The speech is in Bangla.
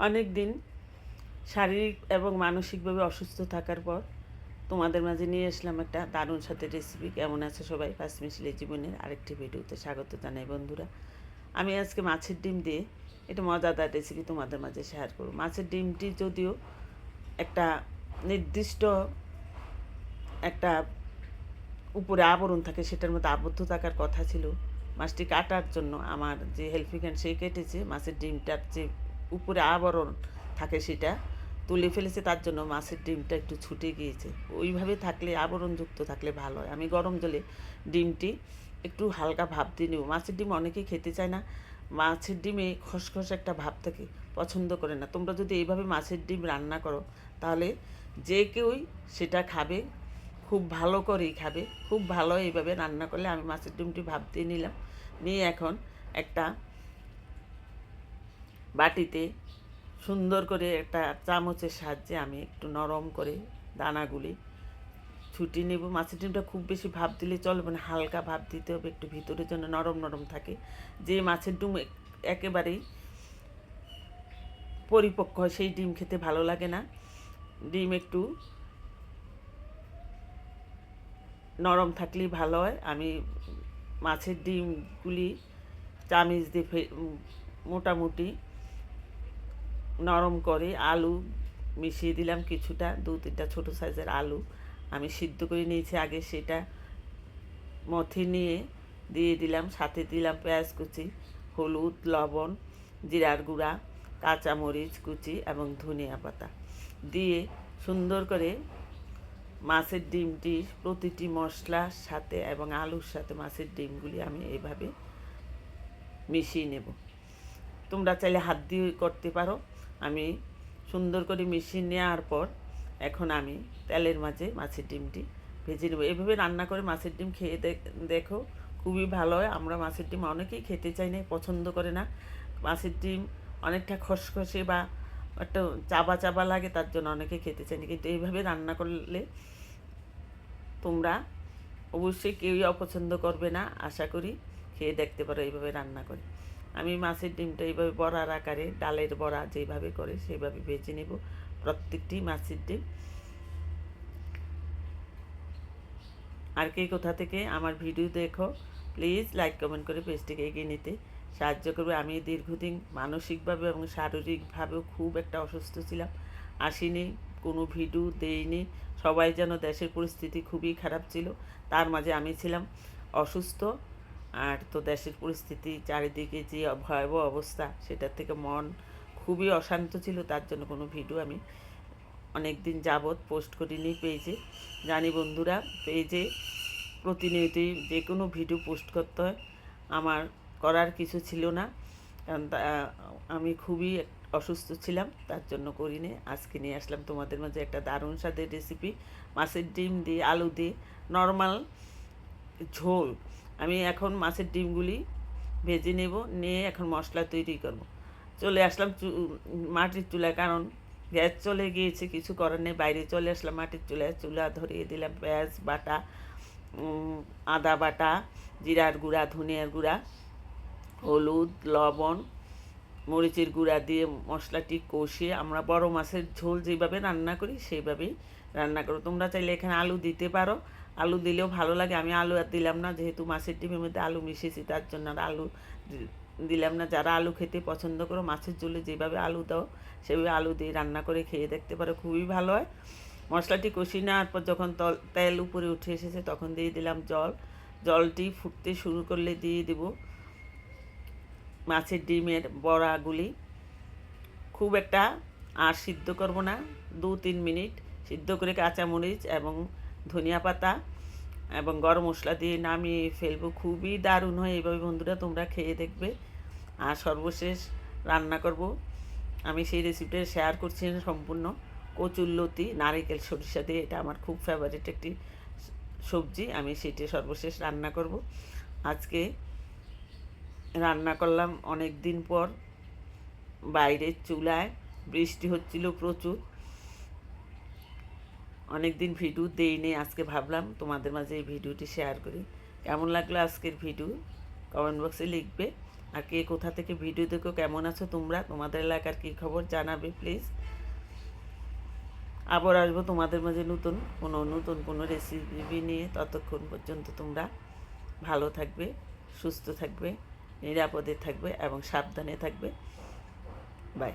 অনেক দিন শারীরিক এবং মানসিকভাবে অসুস্থ থাকার পর তোমাদের মাঝে নিয়ে আসলাম একটা দারুণ সাথে রেসিপি। কেমন আছে সবাই? পাঁচমিশালি জীবনের আরেকটি ভিডিওতে স্বাগত জানাই বন্ধুরা। আমি আজকে মাছের ডিম দিয়ে এটা মজাদার রেসিপি তোমাদের মাঝে শেয়ার করব। মাছের ডিমটি যদিও একটা নির্দিষ্ট একটা উপরে আবরণ থাকে, সেটার মধ্যে আবদ্ধ থাকার কথা ছিল। মাছটি কাটার জন্য আমার যে হেল্পিং হ্যান্ড সে কেটেছে, মাছের ডিমটার যে উপরে আবরণ থাকে সেটা তুলে ফেলেছে, তার জন্য মাছের ডিমটা একটু ছুটে গিয়েছে। ওইভাবে থাকলে, আবরণযুক্ত থাকলে ভালো হয়। আমি গরম জলে ডিমটি একটু হালকা ভাপ দিয়ে নেব। মাছের ডিম অনেকেই খেতে চায় না, মাছের ডিমে খসখস একটা ভাব থাকে, পছন্দ করে না। তোমরা যদি এইভাবে মাছের ডিম রান্না করো তাহলে যে কেউই সেটা খাবে, খুব ভালো করেই খাবে, খুব ভালো এইভাবে রান্না করলে। আমি মাছের ডিমটি ভাপ দিয়ে নিলাম, নিয়ে এখন একটা বাটিতে সুন্দর করে একটা চামচের সাহায্যে আমি একটু নরম করে দানাগুলি ছুটিয়ে নেব। মাছের ডিমটা খুব বেশি ভাপ দিলে চলবে না, হালকা ভাপ দিতে হবে, একটু ভিতরের জন্য নরম নরম থাকে। যে মাছের ডিম একেবারেই পরিপক্ক হয় সেই ডিম খেতে ভালো লাগে না। ডিম একটু নরম থাকলেই ভালো হয়। আমি মাছের ডিমগুলি চামিচ দিয়ে মোটামুটি নরম করে আলু মিশিয়ে দিলাম কিছুটা, 2-3টা ছোটো সাইজের আলু আমি সিদ্ধ করে নিয়েছি আগে, সেটা মথে নিয়ে দিয়ে দিলাম। সাথে দিলাম পেঁয়াজ কুচি, হলুদ, লবণ, জিরার গুঁড়া, কাঁচামরিচ কুচি এবং ধনিয়া পাতা দিয়ে সুন্দর করে মাছের ডিমটি প্রতিটি মশলার সাথে এবং আলুর সাথে মাছের ডিমগুলি আমি এভাবে মিশিয়ে নেব। তোমরা চাইলে হাত দিয়ে করতে পারো। আমি সুন্দর করে মিশিয়ে নেওয়ার পর এখন আমি তেলের মাঝে মাছের ডিমটি ভেজে নেব। এভাবে রান্না করে মাছের ডিম খেয়ে দেখো, খুবই ভালো হয়। আমরা মাছের ডিম অনেকেই খেতে চাই না, পছন্দ করে না। মাছের ডিম অনেকটা খসখসে বা একটা চাবা চাবা লাগে, তার জন্য অনেকে খেতে চায় না। কিন্তু এইভাবে রান্না করলে তোমরা অবশ্যই কেউই অপছন্দ করবে না, আশা করি। খেয়ে দেখতে পারো এইভাবে রান্না করে। আমি মাছের ডিমটা এইভাবে বড়ার আকারে, ডালের বড়া যেভাবে করে সেইভাবে ভেজে নেব প্রত্যেকটি মাছের ডিম। আর কে কোথা থেকে আমার ভিডিও দেখো, প্লিজ লাইক কমেন্ট করে পেজটিকে এগিয়ে নিতে সাহায্য করবে। আমি দীর্ঘদিন মানসিকভাবে এবং শারীরিকভাবেও খুব একটা অসুস্থ ছিলাম, আসিনি, কোনো ভিডিও দেইনি। সবাই যেন, দেশের পরিস্থিতি খুবই খারাপ ছিল, তার মাঝে আমি ছিলাম অসুস্থ। আর তো দেশের পরিস্থিতি চারিদিকে যে ভয়াবহ অবস্থা, সেটার থেকে মন খুবই অশান্ত ছিল, তার জন্য কোনো ভিডিও আমি অনেক দিন যাবৎ পোস্ট করিনি পেজে। জানি বন্ধুরা, পেজে প্রতিনিয়তই যে কোনো ভিডিও পোস্ট করতে হয়, আমার করার কিছু ছিল না, কারণ আমি খুবই অসুস্থ ছিলাম, তার জন্য করিনি। আজকে নিয়ে আসলাম তোমাদের মাঝে একটা দারুণ স্বাদের রেসিপি, মাছের ডিম দিয়ে আলু দিয়ে নর্মাল ঝোল। আমি এখন মাছের ডিমগুলি ভেজে নেব, নিয়ে এখন মশলা তৈরি করব। চলে আসলাম মাটির চুলায়, কারণ গ্যাস চলে গিয়েছে, কিছু করার নেই। বাইরে চলে আসলাম মাটির চুলায়, চুলা ধরিয়ে দিলাম। পেঁয়াজ বাটা, আদা বাটা, জিরার গুঁড়া, ধনিয়ার গুঁড়া, হলুদ, লবণ, মরিচের গুঁড়া দিয়ে মশলাটি কষিয়ে, আমরা বড় মাছের ঝোল যেভাবে রান্না করি সেইভাবেই রান্না করো। তোমরা চাইলে এখানে আলু দিতে পারো, আলু দিলেও ভালো লাগে। আমি আলু আর দিলাম না, যেহেতু মাছের ডিমের মধ্যে আলু মিশিয়েছি, তার জন্য আর আলু দিলাম না। যারা আলু খেতে পছন্দ করো, মাছের ঝোলে যেভাবে আলু দাও সেভাবে আলু দিয়ে রান্না করে খেয়ে দেখতে পারো, খুবই ভালো হয়। মশলাটি কষিয়ে নেওয়ার পর যখন তেল উপরে উঠে এসেছে, তখন দিয়ে দিলাম জল। জলটি ফুটতে শুরু করলে দিয়ে দেব মাছের ডিমের বড়াগুলি। খুব একটা আর সিদ্ধ করব না, 2-3 মিনিট সিদ্ধ করে কাঁচামরিচ এবং ধনিয়া পাতা এবং গরম মশলা দিয়ে নামিয়ে ফেলবো। খুবই দারুণ হয়, এইভাবে বন্ধুরা তোমরা খেয়ে দেখবে। আর সর্বশেষ রান্না করব, আমি সেই রেসিপিটা শেয়ার করছি সম্পূর্ণ, কচুরলতি নারিকেল সরিষা দিয়ে। এটা আমার খুব ফেভারিট একটি সবজি, আমি সেটি সর্বশেষ রান্না করব। আজকে রান্না করলাম অনেক দিন পর, বাইরের চুলায়, বৃষ্টি হচ্ছিল প্রচুর, অনেক দিন ভিডিও দেইনি। আজকে ভাবলাম তোমাদের মাঝে এই ভিডিওটি শেয়ার করি। কেমন লাগলো আজকের ভিডিও কমেন্ট বক্সে লিখবে। আর কে কোথা থেকে ভিডিও দেখো, কেমন আছো তোমরা, তোমাদের এলাকার কী খবর জানাবে প্লিজ। আবার আসবো তোমাদের মাঝে নতুন কোনো রেসিপি নিয়ে। ততক্ষণ পর্যন্ত তোমরা ভালো থাকবে, সুস্থ থাকবে, নিরাপদে থাকবে এবং সাবধানে থাকবে। বাই।